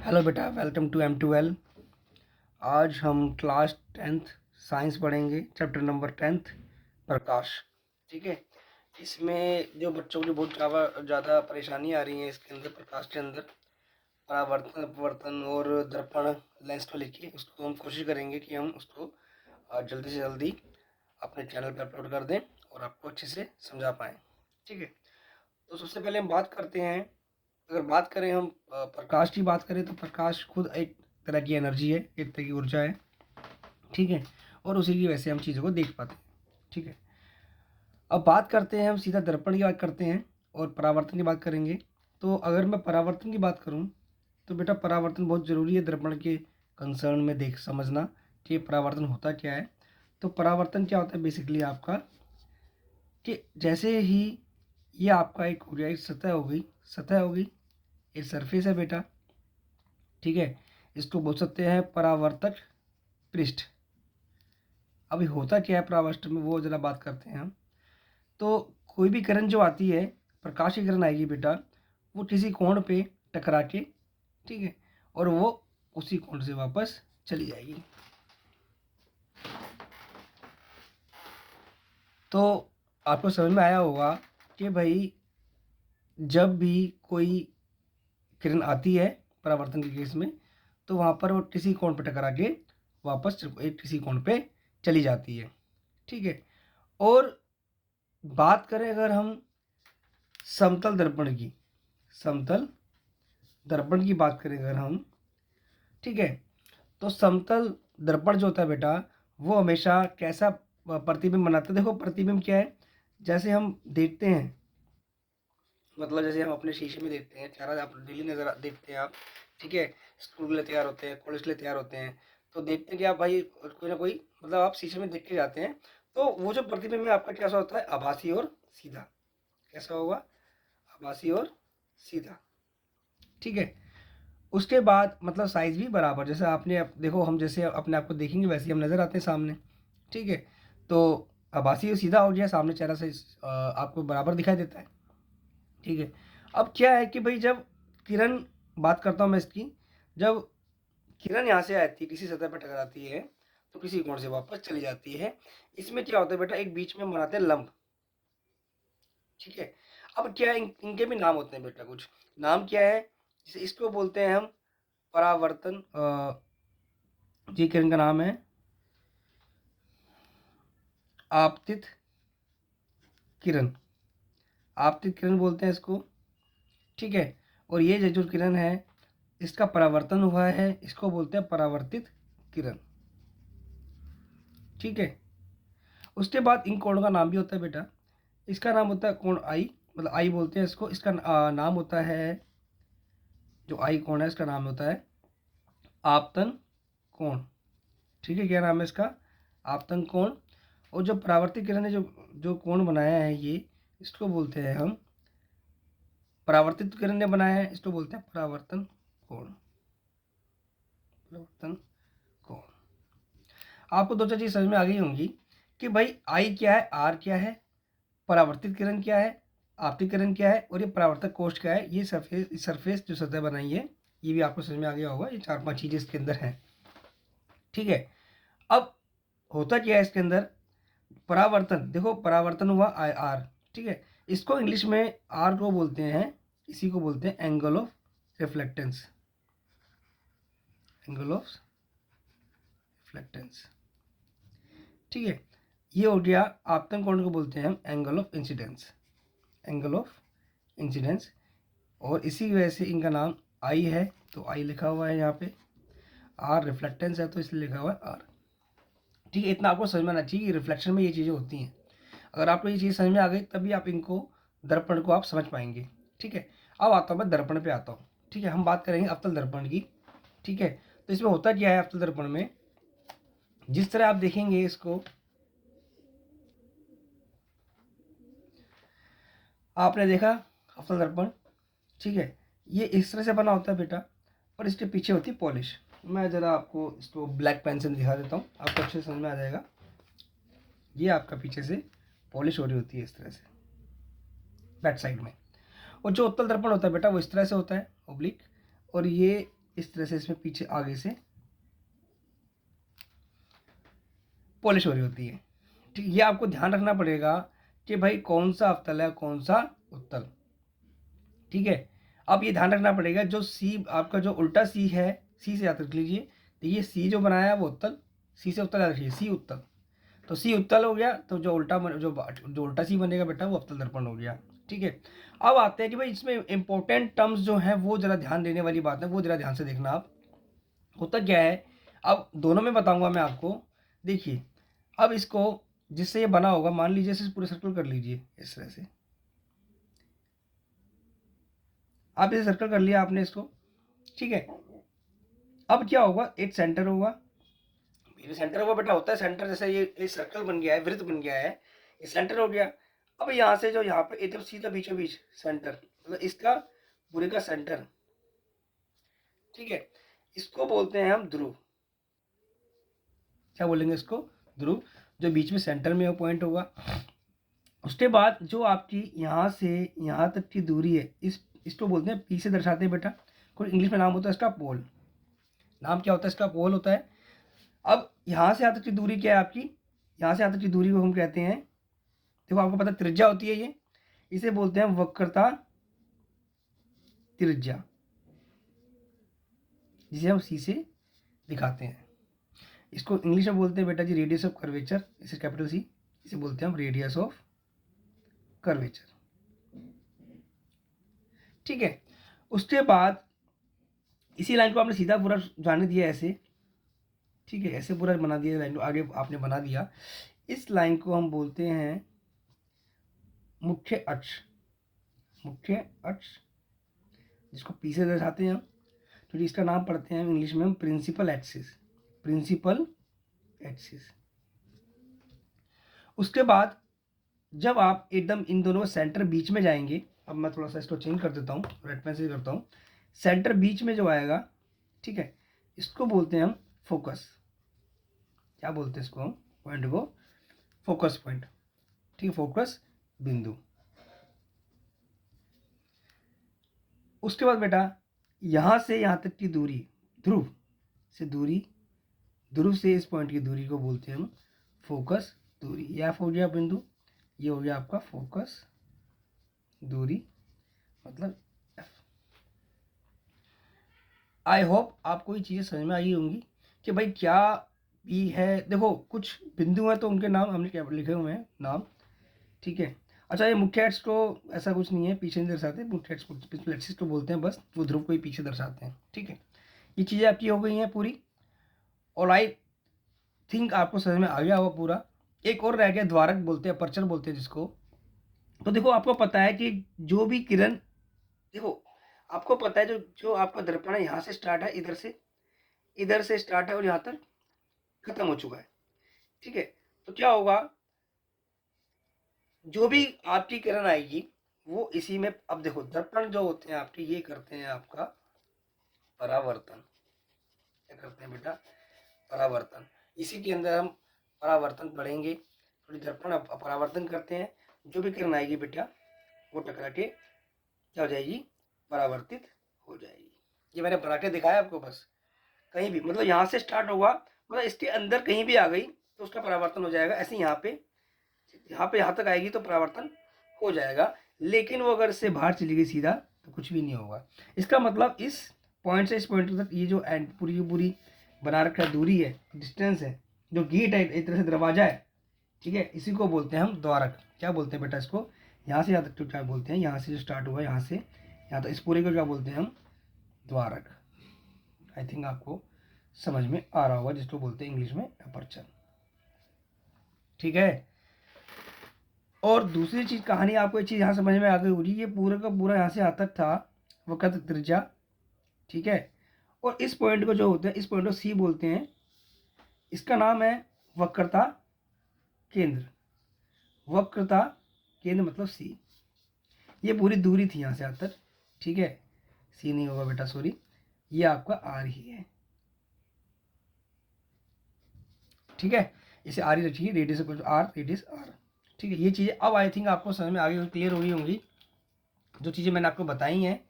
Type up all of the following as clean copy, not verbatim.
Hello बेटा, welcome to M2L। आज हम क्लास 10th साइंस पढ़ेंगे, चैप्टर नंबर 10th प्रकाश। ठीक है। इसमें जो बच्चों को जो बहुत ज़्यादा परेशानी आ रही है इसके अंदर, प्रकाश के अंदर परावर्तन, अपवर्तन और दर्पण लेंस को लेके, उसको हम कोशिश करेंगे कि हम उसको जल्दी से जल्दी अपने चैनल पर अपलोड कर दें और आपको अच्छे से समझा पाएँ। ठीक है। तो सबसे पहले हम बात करते हैं, अगर बात करें हम प्रकाश की बात करें तो प्रकाश खुद एक तरह की एनर्जी है, एक तरह की ऊर्जा है। ठीक है। और उसी की वजह से हम चीज़ों को देख पाते हैं। ठीक है। अब बात करते हैं, हम सीधा दर्पण की बात करते हैं और परावर्तन की बात करेंगे। तो अगर मैं परावर्तन की बात करूं तो बेटा परावर्तन बहुत ज़रूरी है दर्पण के कंसर्न में देख समझना कि परावर्तन होता क्या है। तो परावर्तन क्या होता है बेसिकली आपका, कि जैसे ही ये आपका एक हो गया, एक सतह हो गई, एक सरफेस है बेटा। ठीक है। इसको बोल सकते हैं परावर्तक पृष्ठ। अभी होता क्या है परावर्तक में, वो ज़रा बात करते हैं हम। तो कोई भी किरण जो आती है, प्रकाश की किरण आएगी बेटा, वो किसी कोण पे टकरा के, ठीक है, और वो उसी कोण से वापस चली जाएगी। तो आपको समझ में आया होगा कि भाई जब भी कोई किरण आती है परावर्तन के केस में, तो वहाँ पर वो किसी कोण पे टकरा के वापस एक किसी कोण पे चली जाती है। ठीक है। और बात करें अगर हम समतल दर्पण की, समतल दर्पण की बात करें अगर हम, ठीक है, तो समतल दर्पण जो होता है बेटा, वो हमेशा कैसा प्रतिबिंब बनाता है। देखो प्रतिबिंब क्या है, जैसे हम देखते हैं, मतलब जैसे हम अपने शीशे में देखते हैं, चेहरा आप डेली नजर देखते हैं आप। ठीक है। स्कूल के लिए तैयार होते हैं, कॉलेज के लिए तैयार होते हैं, तो देखते हैं कि आप भाई कोई ना कोई, मतलब आप शीशे में देख के जाते हैं। तो वो जो प्रतिबिंब है आपका कैसा होता है, आभासी और सीधा। कैसा होगा, आभासी और सीधा। ठीक है। उसके बाद मतलब साइज भी बराबर, जैसे आपने देखो, हम जैसे अपने आप को देखेंगे वैसे ही हम नज़र आते हैं सामने। ठीक है। तो आभासी और सीधा हो गया, सामने चेहरा से आपको बराबर दिखाई देता है। ठीक है। अब क्या है कि भाई जब किरण, बात करता हूँ मैं इसकी, जब किरण यहाँ से आती है, किसी सतह पर टकराती है, तो किसी कोण से वापस चली जाती है। इसमें क्या होता है बेटा, एक बीच में हम बनाते हैं लंब। ठीक है। अब क्या है, इनके भी नाम होते हैं बेटा, कुछ नाम क्या है, जैसे इसको बोलते हैं हम परावर्तन, जी किरण का नाम है आपतित किरण, आपतित किरण बोलते हैं इसको। ठीक है। और ये जो किरण है, इसका परावर्तन हुआ है, इसको बोलते हैं परावर्तित किरण। ठीक है। उसके बाद इन कोणों का नाम भी होता है बेटा, इसका नाम होता है कोण आई, मतलब आई बोलते हैं इसको। इसका नाम होता है, जो आई कोण है इसका नाम होता है आपतन कोण। ठीक है। क्या नाम है इसका, आपतन कोण। और जो परावर्तित किरण ने जो जो कोण बनाया है ये, इसको बोलते हैं हम, परावर्तित किरण ने बनाया है, इसको बोलते हैं परावर्तन कोण। परावर्तन कोण। आपको दो चार चीज समझ में आ गई होंगी कि भाई आई क्या है, आर क्या है, परावर्तित किरण क्या है, आपतित किरण क्या है, और ये परावर्तक कोष क्या है। ये सरफेस जो सतह बनाई है, ये भी आपको समझ में आ गया होगा। ये चार पांच चीजें इसके अंदर हैं। ठीक है। अब होता क्या है इसके अंदर, परावर्तन, देखो परावर्तन हुआ आई आर। ठीक है। इसको इंग्लिश में आर को बोलते हैं, इसी को बोलते हैं angle of reflectance, angle of reflectance. ठीक है। ये हो गया। आपतन कोण को बोलते हैं हम angle of incidence, angle of incidence. और इसी वजह से इनका नाम आई है, तो आई लिखा हुआ है यहाँ पे। आर रिफ्लेक्टेंस है तो इसलिए लिखा हुआ है आर। ठीक है। इतना आपको समझ में आना चाहिए कि रिफ्लेक्शन में ये चीज़ें होती हैं। अगर आपको ये चीज़ समझ में आ गई तभी आप इनको, दर्पण को आप समझ पाएंगे। ठीक है। अब आता हूँ मैं दर्पण पे आता हूँ। ठीक है। हम बात करेंगे अवतल दर्पण की। ठीक है। तो इसमें होता क्या है अवतल दर्पण में, जिस तरह आप देखेंगे इसको, आपने देखा अवतल दर्पण, ठीक है, ये इस तरह से बना होता है बेटा, और इसके पीछे होती है पॉलिश। मैं ज़रा आपको इसको ब्लैक पेन से दिखा देता हूँ, आपको अच्छे से समझ में आ जाएगा। ये आपका पीछे से पॉलिश हो रही होती है इस तरह से, बैक साइड में। और जो उत्तल दर्पण होता है बेटा, वो इस तरह से होता है, ओब्लिक। और ये इस तरह से इसमें पीछे आगे से पॉलिश हो रही होती है। ठीक, ये आपको ध्यान रखना पड़ेगा कि भाई कौन सा अवतल है कौन सा उत्तल। ठीक है, अब ये ध्यान रखना पड़ेगा जो सी आपका जो उल्टा सी है, सी से याद रख लीजिए, तो ये सी जो बनाया है वो उत्तल, सी से उत्तल याद रखिए, सी उत्तल। तो सी उत्तल हो गया, तो जो उल्टा सी बनेगा बेटा वो अवतल दर्पण हो गया। ठीक है, अब आते हैं कि भाई इसमें इंपॉर्टेंट टर्म्स जो हैं वो जरा ध्यान देने वाली बात है, वो जरा ध्यान से देखना आप। होता क्या है, अब दोनों में बताऊंगा मैं आपको। देखिए, अब इसको जिससे ये बना होगा, मान लीजिए इसे पूरे सर्कल कर लीजिए इस तरह से। आप इसे सर्कल कर लिया आपने इसको। ठीक है, अब क्या होगा, एक सेंटर होगा। ये सेंटर हुआ बेटा, होता है सेंटर, जैसे ये सर्कल बन गया है, वृत्त बन गया है, ये सेंटर हो गया। अब यहाँ से जो यहाँ पे एकदम सीधा बीचों बीच सेंटर, मतलब इसका पूरे का सेंटर। ठीक है, इसको बोलते हैं हम ध्रुव। क्या बोलेंगे इसको, ध्रुव, जो बीच में सेंटर में वो पॉइंट होगा। उसके बाद जो आपकी यहाँ से यहाँ तक की दूरी है, इसको बोलते हैं, पी से दर्शाते हैं बेटा। कोई इंग्लिश में नाम होता है इसका पोल। नाम क्या होता है इसका, पोल होता है। अब यहाँ से यहाँ तक की दूरी क्या है आपकी, यहाँ से यहाँ तक की दूरी को हम कहते हैं, देखो आपको पता त्रिज्या होती है ये, इसे बोलते हैं वक्रता त्रिज्या, जिसे हम सी से दिखाते हैं। इसको इंग्लिश में बोलते हैं बेटा जी रेडियस ऑफ कर्वेचर, इसे कैपिटल सी, इसे बोलते हैं हम रेडियस ऑफ कर्वेचर। ठीक है, उसके बाद इसी लाइन को आपने सीधा पूरा जाने दिया ऐसे। ठीक है, ऐसे पूरा बना दिया लाइन को, आगे आपने बना दिया। इस लाइन को हम बोलते हैं मुख्य अक्ष, मुख्य अक्ष, जिसको पी से दर्शाते हैं हम। तो इसका नाम पढ़ते हैं इंग्लिश में हम प्रिंसिपल एक्सिस, प्रिंसिपल एक्सिस। उसके बाद जब आप एकदम इन दोनों सेंटर बीच में जाएंगे, अब मैं थोड़ा सा इसको चेंज कर देता हूँ, रेड पेन से करता हूँ, सेंटर बीच में जो आएगा, ठीक है, इसको बोलते हैं हम फोकस। क्या बोलते हैं इसको हम, पॉइंट को फोकस पॉइंट। ठीक है, फोकस बिंदु। उसके बाद बेटा यहाँ से यहाँ तक की दूरी, ध्रुव से दूरी, ध्रुव से इस पॉइंट की दूरी को बोलते हैं हम फोकस दूरी। यह हो गया बिंदु, ये हो गया आपका फोकस दूरी, मतलब F। आई होप आपको ये चीज़ें समझ में आई होंगी कि भाई क्या भी है। देखो कुछ बिंदु हैं तो उनके नाम हमने क्या लिखे हुए हैं, नाम। ठीक है, अच्छा ये मुख्य एक्स को ऐसा कुछ नहीं है, पीछे नहीं दर्शाते, मुख्य एक्स प्रिंसिपल एक्सिस को बोलते हैं बस, वो ध्रुव को ही पीछे दर्शाते हैं। ठीक है, ये चीज़ें आपकी हो गई हैं पूरी, और आई थिंक आपको समझ में आ गया होगा पूरा। एक और रह गया, द्वारक बोलते हैं, अपर्चर बोलते हैं जिसको। तो देखो आपको पता है कि जो भी किरण, देखो आपको पता है जो जो आपका दर्पण है, यहाँ से स्टार्ट है, इधर से स्टार्ट है और यहाँ तक खत्म हो चुका है। ठीक है, तो क्या होगा, जो भी आपकी किरण आएगी वो इसी में, अब देखो दर्पण जो होते हैं आपके, ये करते हैं आपका परावर्तन। क्या करते हैं बेटा, परावर्तन। इसी के अंदर हम परावर्तन पढ़ेंगे, थोड़ी दर्पण परावर्तन करते हैं, जो भी किरण आएगी बेटा वो टकरा के क्या हो जाएगी, परावर्तित हो जाएगी। ये मैंने बना के दिखाया आपको, बस कहीं भी, मतलब यहाँ से स्टार्ट होगा, मतलब इसके अंदर कहीं भी आ गई तो उसका परावर्तन हो जाएगा। ऐसे यहाँ पे यहाँ तक आएगी तो परावर्तन हो जाएगा, लेकिन वो अगर इससे बाहर चली गई सीधा तो कुछ भी नहीं होगा। इसका मतलब इस पॉइंट से इस पॉइंट तक ये जो एंड पूरी बना रखा दूरी है, डिस्टेंस है, जो गेट है, एक तरह से दरवाजा है। ठीक है, इसी को बोलते हैं हम द्वारक। क्या बोलते हैं बेटा इसको, यहाँ से यहाँ तक तो क्या बोलते हैं, यहाँ से जो स्टार्ट हुआ है यहाँ से यहाँ तक, इस पूरे को क्या बोलते हैं हम, द्वारक। आई थिंक आपको समझ में आ रहा होगा, जिसको बोलते हैं इंग्लिश में अपर्चर। ठीक है, और दूसरी चीज, कहानी आपको एक चीज यहाँ समझ में आ गई होगी, ये पूरा का पूरा यहाँ से आता था वक्रता त्रिज्या। ठीक है, और इस पॉइंट को जो होता है, इस पॉइंट को सी बोलते हैं, इसका नाम है वक्रता केंद्र। वक्रता केंद्र मतलब सी। ये पूरी दूरी थी यहाँ से यहाँ तक। ठीक है, सी नहीं होगा बेटा, सॉरी, ये आपका आर ही है। ठीक है, इसे आर ही रखिए, रेडियस आर, रेडियस आर। ठीक है, ये चीज़ें अब आई थिंक आपको समझ में आ गई, क्लियर हो गई होंगी जो चीज़ें मैंने आपको बताई हैं,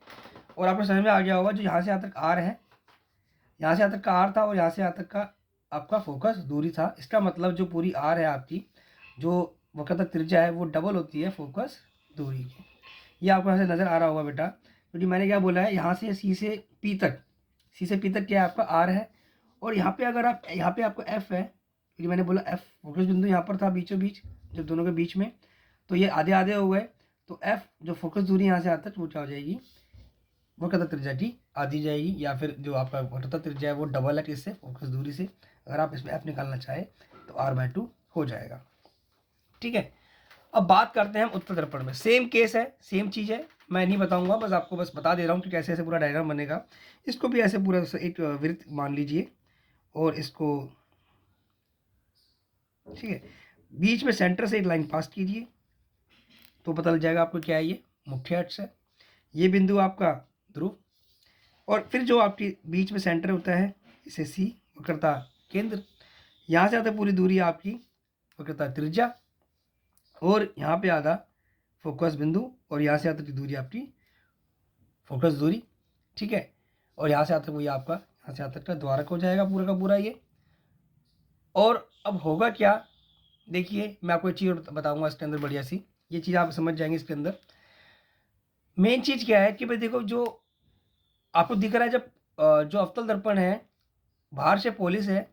और आपको समझ में आ गया होगा जो यहाँ से यहाँ तक आर है, यहाँ से यहाँ तक का आर था और यहाँ से यहाँ तक का आपका फोकस दूरी था। इसका मतलब जो पूरी आर है आपकी, जो वक्रता त्रिज्या है, वो डबल होती है फोकस दूरी की। ये आपको यहाँ से नज़र आ रहा होगा बेटा, क्योंकि मैंने क्या बोला है, यहाँ से सी से पी तक, सी से पी तक क्या है आपका आर है, और यहाँ पे अगर आप, यहाँ पे आपको एफ है, क्योंकि मैंने बोला एफ फोकस बिंदु यहाँ पर था बीचों बीच, जब दोनों के बीच में, तो ये आधे आधे हो गए, तो एफ जो फोकस दूरी यहाँ से आता है वो क्या हो जाएगी, वक्रता त्रिज्या की आधी जाएगी, या फिर जो आपका वक्रता त्रिज्या है वो डबल है किससे, फोकस दूरी से। अगर आप इसमें एफ निकालना चाहे तो r/2 हो जाएगा। ठीक है, अब बात करते हैं हम उत्तल दर्पण में। सेम केस है, सेम चीज़ है, मैं नहीं बताऊंगा, बस आपको बस बता दे रहा हूँ कि कैसे ऐसे पूरा डायग्राम बनेगा। इसको भी ऐसे पूरा एक वृत्त मान लीजिए, और इसको, ठीक है, बीच में सेंटर से एक लाइन पास कीजिए, तो पता लग जाएगा आपको क्या है, ये मुख्य अक्ष है, ये बिंदु आपका ध्रुव, और फिर जो आपकी बीच में सेंटर होता है इसे सी, वक्रता केंद्र, यहाँ से आता पूरी दूरी आपकी वक्रता त्रिज्या, और यहाँ पे आधा फोकस बिंदु, और यहाँ से आता की दूरी आपकी फोकस दूरी। ठीक है, और यहाँ से आता वही आपका, यहाँ से आता का द्वारक हो जाएगा पूरा का पूरा ये। और अब होगा क्या, देखिए मैं आपको एक चीज़ बताऊंगा इसके अंदर बढ़िया सी, ये चीज़ आप समझ जाएंगे इसके अंदर। मेन चीज़ क्या है कि भाई देखो, जो आपको दिख रहा है, जब जो अवतल दर्पण है, बाहर से पॉलिश है,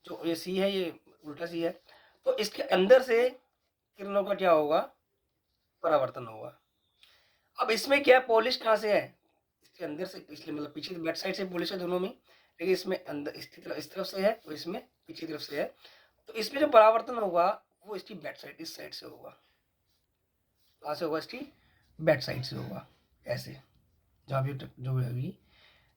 जो ये सी है, ये उल्टा सी है, तो इसके अंदर से किरणों का क्या होगा, परावर्तन होगा। अब इसमें क्या है, पॉलिश कहाँ से है, इसके अंदर से, इसलिए मतलब पीछे बैक साइड से पॉलिश है दोनों में, लेकिन इसमें अंदर इसकी तरफ, इस तरफ से है, और इसमें पीछे तरफ से है, तो इसमें जो परावर्तन होगा वो इसकी बैक साइड, इस साइड से होगा। कहाँ से होगा, इसकी बैक साइड से होगा, ऐसे, जहाँ भी जो भी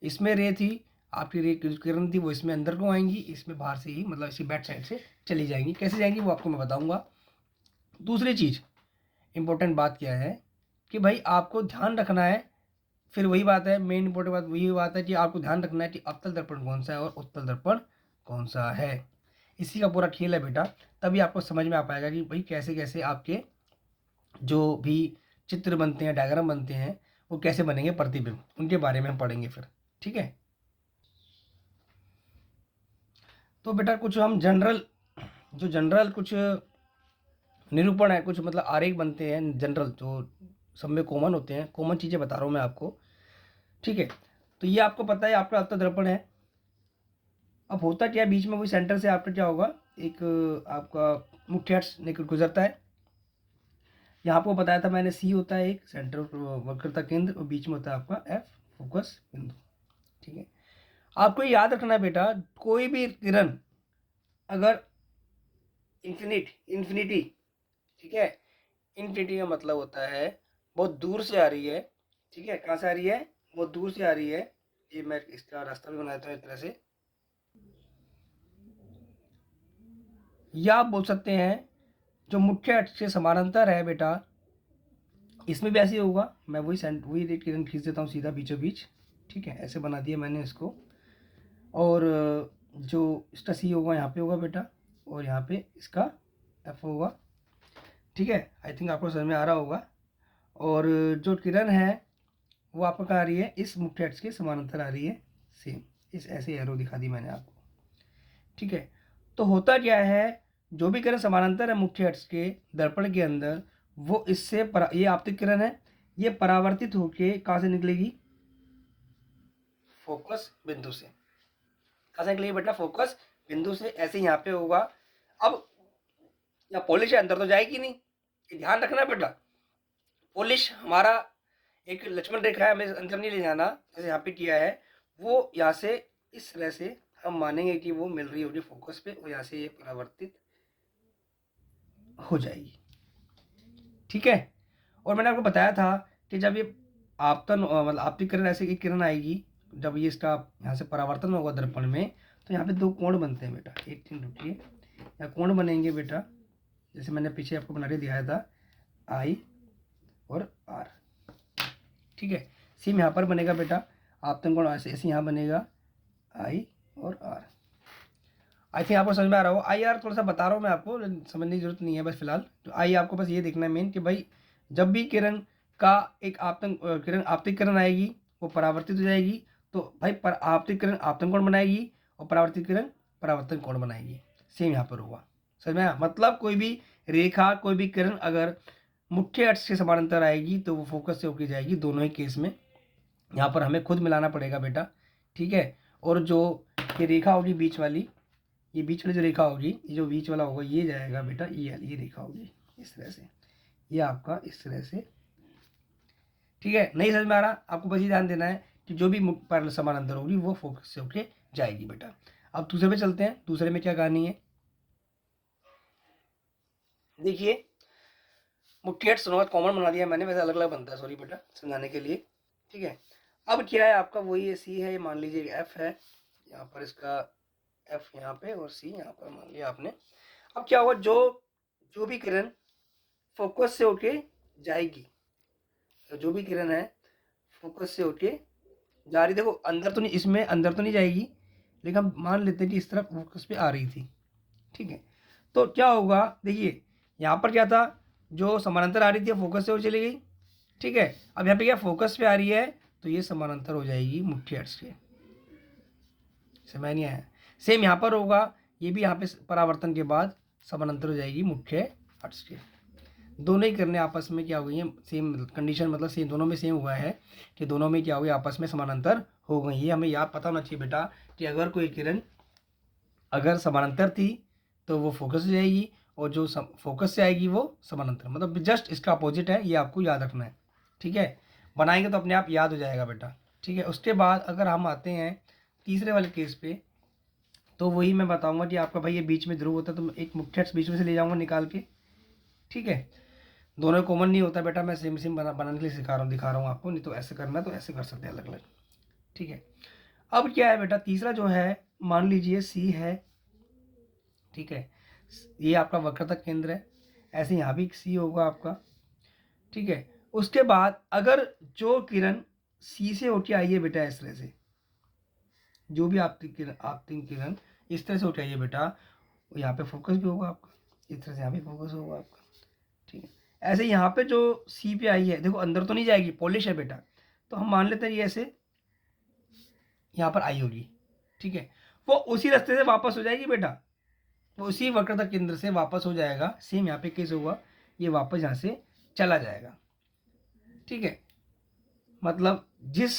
इसमें रे थी आपकी, रे किरण थी, वो इसमें अंदर को आएंगी, इसमें बाहर से ही, मतलब इसकी बैक साइड से चली जाएंगी। कैसे जाएंगी वो आपको मैं बताऊंगा। दूसरी चीज़ इंपॉर्टेंट बात क्या है कि भाई आपको ध्यान रखना है, फिर वही बात है, मेन इंपॉर्टेंट बात वही बात है कि आपको ध्यान रखना है कि अवतल दर्पण कौन सा है और उत्तल दर्पण कौन सा है। इसी का पूरा खेल है बेटा, तभी आपको समझ में आ पाएगा कि भाई कैसे कैसे आपके जो भी चित्र बनते हैं, डायग्राम बनते हैं, वो कैसे बनेंगे, प्रतिबिंब, उनके बारे में हम पढ़ेंगे फिर। ठीक है, तो बेटा कुछ हम जनरल कुछ निरूपण है, कुछ मतलब आरेख बनते हैं जनरल, जो सब में कॉमन होते हैं, कॉमन चीज़ें बता रहा हूँ मैं आपको। ठीक है, तो ये आपको पता है आपका अवतल दर्पण है। अब होता क्या है, बीच में वही सेंटर से आपका क्या होगा, एक आपका मुख्य अक्ष निकल गुजरता है। यहाँ आपको बताया था मैंने, सी होता है एक सेंटर वक्रता केंद्र, और बीच में होता है आपका एफ फोकस बिंदु। ठीक है, आपको याद रखना है बेटा, कोई भी किरण अगर इन्फिनिटी, ठीक है, इन्फिनिटी का मतलब होता है बहुत दूर से आ रही है। ठीक है, कहाँ से आ रही है, बहुत दूर से आ रही है। ये मैं इसका रास्ता भी बना देता हूँ इस तरह से, या आप बोल सकते हैं जो मुख्य अक्ष के समानांतर है बेटा, इसमें भी ऐसे ही होगा। मैं वही रेट किरण खींच देता हूँ सीधा बीचों बीच। ठीक है, ऐसे बना दिया मैंने इसको, और जो इसका सी होगा यहाँ पे होगा बेटा, और यहाँ पे इसका एफ होगा। ठीक है, आई थिंक आपको समझ में आ रहा होगा। और जो किरण है वो आपको कहाँ आ रही है, इस मुख्य अक्ष के समानांतर आ रही है, सेम इस ऐसे एरो दिखा दी मैंने आपको। ठीक है, तो होता क्या है, जो भी किरण समानांतर है मुख्य अक्ष के दर्पण के अंदर, वो इससे ये आपतित किरण है, ये परावर्तित होके कहाँ से निकलेगी, फोकस बिंदु से। कहाँ से निकलेगी बेटा, फोकस बिंदु से। ऐसे यहाँ पे होगा। अब या पॉलिश है, अंदर तो जाएगी नहीं, ये ध्यान रखना बेटा। पॉलिश हमारा एक लक्ष्मण रेखा है, हमें अंदर नहीं ले जाना, जैसे यहाँ पे किया है, वो यहाँ से इस तरह से हम मानेंगे कि वो मिल रही होगी फोकस पे, और यहाँ से ये परावर्तित हो जाएगी। ठीक है, और मैंने आपको बताया था कि जब ये आपतन मतलब आपतित किरण, ऐसे एक किरण आएगी, जब ये इसका यहाँ से परावर्तन होगा दर्पण में, तो यहाँ पे दो कोण बनते हैं बेटा। एक दिन रुकिए, यहाँ कोण बनेंगे बेटा, जैसे मैंने पीछे आपको बना के दिखाया था, आई और आर। ठीक है, सेम यहाँ पर बनेगा बेटा, आपतन कोण ऐसे यहाँ बनेगा, आई और आर। आई थिंक आपको समझ में आ रहा हो। आई आर थोड़ा सा बता रहा हूँ मैं आपको, समझने की जरूरत नहीं है बस फिलहाल। तो आई आपको बस ये देखना है मेन कि भाई जब भी किरण का एक आपतन किरण आपतित किरण आएगी, वो परावर्तित हो जाएगी, तो भाई पर आपतित किरण आपतन कोण बनाएगी और परावर्तित किरण परावर्तन कोण बनाएगी। सेम यहाँ पर होगा। समझ में आया? मतलब कोई भी रेखा कोई भी किरण अगर मुख्य अक्ष के समानांतर आएगी तो वो फोकस से होकर जाएगी। दोनों ही केस में यहाँ पर हमें खुद मिलाना पड़ेगा बेटा, ठीक है। और जो ये रेखा होगी बीच वाली, ये बीच वाली जो रेखा होगी, ये जो बीच वाला होगा ये जाएगा बेटा, ये रेखा होगी इस तरह से, ये आपका इस तरह से, ठीक है। नहीं समझ में आ रहा? आपको बस ये ध्यान देना है कि जो भी पैरेलल समानांतर होगी वो फोकस से होके जाएगी बेटा। अब दूसरे पे चलते हैं। दूसरे में क्या कहानी है, देखिए मुख्य अक्ष दोनों का कॉमन बना दिया मैंने, वैसे अलग अलग बनता है, सॉरी बेटा समझाने के लिए, ठीक है। अब क्या है आपका, वही सी है, मान लीजिए एफ है यहाँ पर, इसका एफ यहाँ पे और सी यहाँ पर मान लिया आपने। अब क्या होगा, जो भी किरण फोकस से होके जाएगी, तो जो भी किरण है फोकस से होके जा रही, देखो अंदर तो नहीं, इसमें अंदर तो नहीं जाएगी, लेकिन हम मान लेते हैं कि इस तरफ फोकस पे आ रही थी, ठीक है। तो क्या होगा, देखिए यहाँ पर क्या था, जो समानांतर आ रही थी फोकस से हो चली गई, ठीक है। अब यहाँ पे क्या फोकस पे आ रही है तो ये समानांतर हो जाएगी मुख्य अक्ष के। समझ नहीं आया? सेम यहाँ पर होगा, ये भी यहाँ पे परावर्तन के बाद समानांतर हो जाएगी मुख्य अक्ष के। दोनों ही किरणें आपस में क्या हो गई हैं, सेम कंडीशन, मतलब सेम दोनों में सेम हुआ है कि दोनों में क्या हो गया, आपस में समानांतर हो गई। ये हमें याद पता होना चाहिए बेटा कि अगर कोई किरण अगर समानांतर थी तो वो फोकस से जाएगी, और जो फोकस से आएगी वो समानांतर, मतलब जस्ट इसका अपोजिट है, ये आपको याद रखना है, ठीक है। बनाएंगे तो अपने आप याद हो जाएगा बेटा, ठीक है। उसके बाद अगर हम आते हैं तीसरे वाले केस पे, तो वही मैं बताऊंगा कि आपका भाई ये बीच में ध्रुव होता है, तो एक मुख्य अक्ष बीच में से ले जाऊंगा निकाल के, ठीक है। दोनों कॉमन नहीं होता बेटा, मैं सेम सेम बनाने के लिए सिखा रहा हूँ, दिखा रहा हूँ आपको, नहीं तो ऐसे करना तो ऐसे कर सकते हैं अलग अलग, ठीक है। अब क्या है बेटा, तीसरा जो है मान लीजिए सी है, ठीक है। ये आपका वक्रता केंद्र है, ऐसे यहाँ भी सी होगा आपका, ठीक है। उसके बाद अगर जो किरण सी से होके आई है बेटा इस तरह से, जो भी आपकी किरण इस तरह से होके आई है बेटा, यहाँ पे फोकस भी होगा आपका, इस तरह से यहाँ पे फोकस होगा आपका, ठीक है। ऐसे यहाँ पे जो सी पे आई है, देखो अंदर तो नहीं जाएगी, पॉलिश है बेटा, तो हम मान लेते हैं ये ऐसे यहाँ पर आई होगी, ठीक है। वो उसी रास्ते से वापस हो जाएगी बेटा, वो उसी वक्रता केंद्र से वापस हो जाएगा। सेम यहाँ पे केस होगा, ये वापस यहाँ से चला जाएगा, ठीक है। मतलब जिस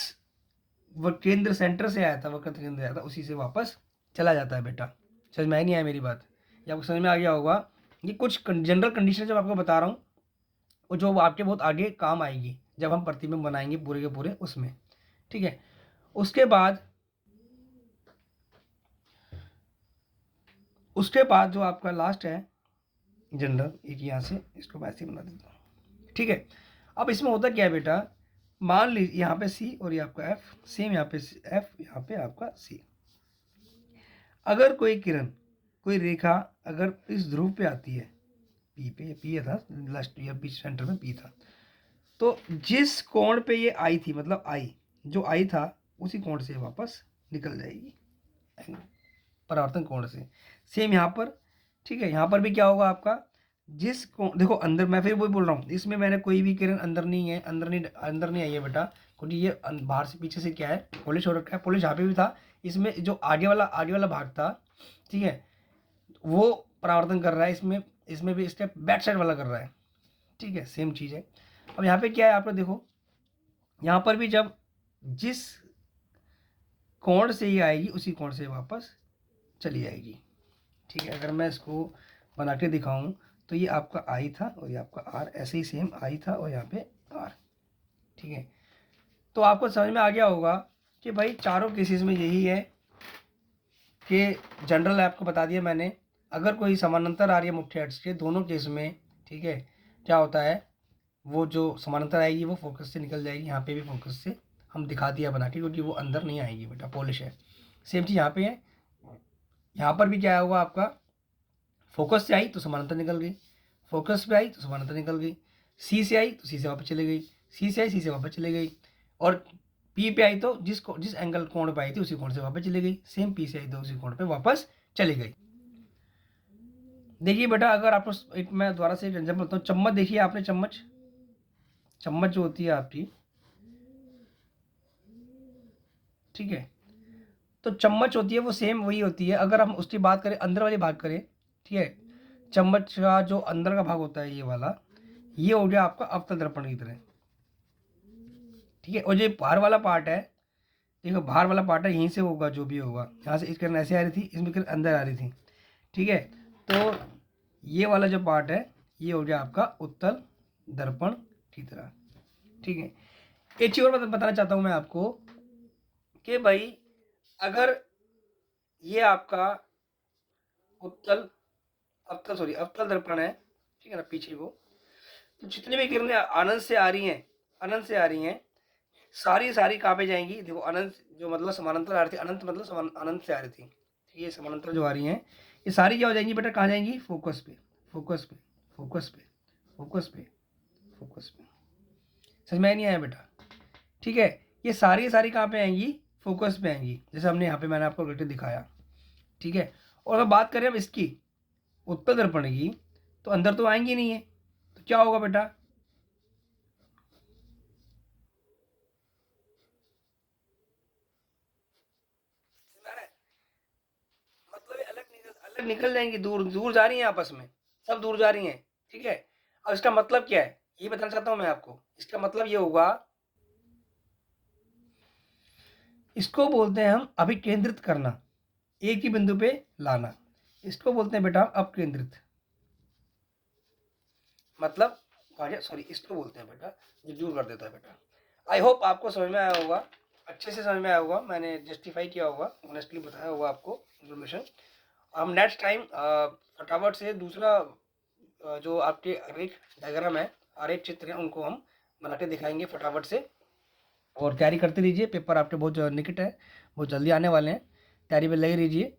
वो केंद्र सेंटर से आया था, वक्रता केंद्र आया था, उसी से वापस चला जाता है बेटा। समझ में नहीं आया मेरी बात? ये आपको समझ में आ गया होगा। ये कुछ जनरल कंडीशन जब आपको बता रहा हूँ, और जो आपके बहुत आगे काम आएगी जब हम प्रतिबिंब बनाएंगे पूरे के पूरे उसमें, ठीक है। उसके बाद जो आपका लास्ट है जनरल, एक यहाँ से इसको वैसे बना देता हूँ, ठीक है। अब इसमें होता क्या है बेटा, मान लीजिए यहाँ पे सी और ये आपका एफ, सेम यहाँ पे एफ, यहाँ पे आपका सी। अगर कोई किरण कोई रेखा अगर इस ध्रुव पे आती है, पी पे, पी था लास्ट या बीच सेंटर में पी था, तो जिस कोण पे ये आई थी, मतलब आई जो आई था उसी कोण से वापस निकल जाएगी, परावर्तन कोण से। सेम यहाँ पर, ठीक है। यहाँ पर भी क्या होगा आपका, जिस कोण, देखो अंदर, मैं फिर वही बोल रहा हूँ, इसमें मैंने कोई भी किरण अंदर नहीं है, अंदर नहीं आई है बेटा, क्योंकि ये बाहर से पीछे से क्या है, पॉलिश हो रखा है। पॉलिश यहाँ पे भी था, इसमें जो आगे वाला भाग था, ठीक है, वो परावर्तन कर रहा है, इसमें भी इसके बैक साइड वाला कर रहा है, ठीक है। सेम चीज़ है। अब यहाँ पे क्या है, आप लोग देखो, यहाँ पर भी जब जिस कोण से ये आएगी उसी कोण से वापस चली जाएगी, ठीक है। अगर मैं इसको बना के दिखाऊं तो ये आपका आई था और ये आपका आर, ऐसे ही सेम आई था और यहाँ पे आर, ठीक है। तो आपको समझ में आ गया होगा कि भाई चारों केसेस में यही है कि जनरल आपको बता दिया मैंने, अगर कोई समानांतर आ रही है मुख्य अक्ष के दोनों केस में, ठीक है, क्या होता है, वो जो समानांतर आएगी वो फोकस से निकल जाएगी। यहाँ पे भी फोकस से हम दिखा दिया बना के, क्योंकि वो अंदर नहीं आएगी बेटा, पॉलिश है। सेम चीज़ यहाँ पे है, यहाँ पर भी क्या होगा आपका, फोकस से आई तो समानांतर निकल गई, फोकस पे आई तो समानांतर निकल गई, सी से आई तो सी से वापस चली गई, सी से आई सी से वापस चली गई, और पी पे आई तो जिस एंगल कोण पे आई थी उसी कोण से वापस चली गई। सेम पी से आई तो उसी कोण पे वापस चली गई। देखिए बेटा, अगर आपको एक मैं दोबारा से एक एग्जाम्पल बताऊँ, चम्मच देखिए आपने, चम्मच जो होती है आपकी, ठीक है। तो चम्मच होती है वो सेम वही होती है। अगर हम उसकी बात करें अंदर वाली बात करें, ठीक है, चम्मच का जो अंदर का भाग होता है ये वाला, ये हो गया आपका अवतल दर्पण की तरह, ठीक है। और जो बाहर वाला पार्ट है, देखो बाहर वाला पार्ट है, यहीं से होगा जो भी होगा, यहाँ से इस किरण ऐसे आ रही थी, इसमें किरण अंदर आ रही थी, ठीक है। तो ये वाला जो पार्ट है ये हो गया आपका उत्तल दर्पण की तरह, ठीक है। एक चीज और बताना चाहता हूँ मैं आपको कि भाई अगर ये आपका उत्तल अवतल दर्पण है, ठीक है ना, पीछे वो, तो जितनी भी किरणें अनंत से आ रही हैं, अनंत से आ रही हैं, सारी कहाँ पे जाएंगी, देखो अनंत जो मतलब समानांतर आ रही थी, अनंत मतलब अनंत से आ रही थी, ठीक है, समानांतर जो आ रही हैं ये सारी क्या हो जाएंगी बेटा, कहाँ जाएंगी, फोकस पे, फोकस पे, फोकस पे, फोकस पे, फोकस पे। समझ में नहीं आया बेटा, ठीक है। ये सारी कहाँ पे आएंगी, फोकस पे आएंगी, जैसे हमने यहाँ पे मैंने आपको रिलेटेड दिखाया, ठीक है। और अगर बात करें अब इसकी उत्तल दर्पण की, तो अंदर तो आएंगी नहीं है, तो क्या होगा बेटा, मतलब अलग निकल जाएंगी, दूर दूर जा रही हैं आपस में, सब दूर जा रही हैं, ठीक है। अब इसका मतलब क्या है ये बताना चाहता हूं मैं आपको। इसका मतलब ये होगा, इसको बोलते हैं हम अभिकेंद्रित करना, एक ही बिंदु पे लाना, इसको बोलते हैं बेटा अपकेंद्रित, मतलब सॉरी इसको बोलते हैं बेटा, जो दूर कर देता है बेटा। आई होप आपको समझ में आया होगा, अच्छे से समझ में आया होगा, मैंने जस्टिफाई किया होगा, ऑनेस्टली बताया होगा आपको इन्फॉर्मेशन। हम नेक्स्ट टाइम फटाफट से दूसरा जो आपके आरेख डायग्राम है, आरेख चित्र है, उनको हम बना के दिखाएंगे फटाफट से। और तैयारी करते रहिए, पेपर आपके बहुत निकट है, बहुत जल्दी आने वाले हैं, तैयारी पे लगे रहिए।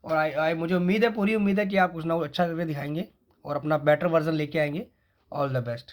और मुझे उम्मीद है, पूरी उम्मीद है कि आप कुछ ना कुछ अच्छा करके दिखाएंगे और अपना बेटर वर्जन लेके आएंगे। All the best.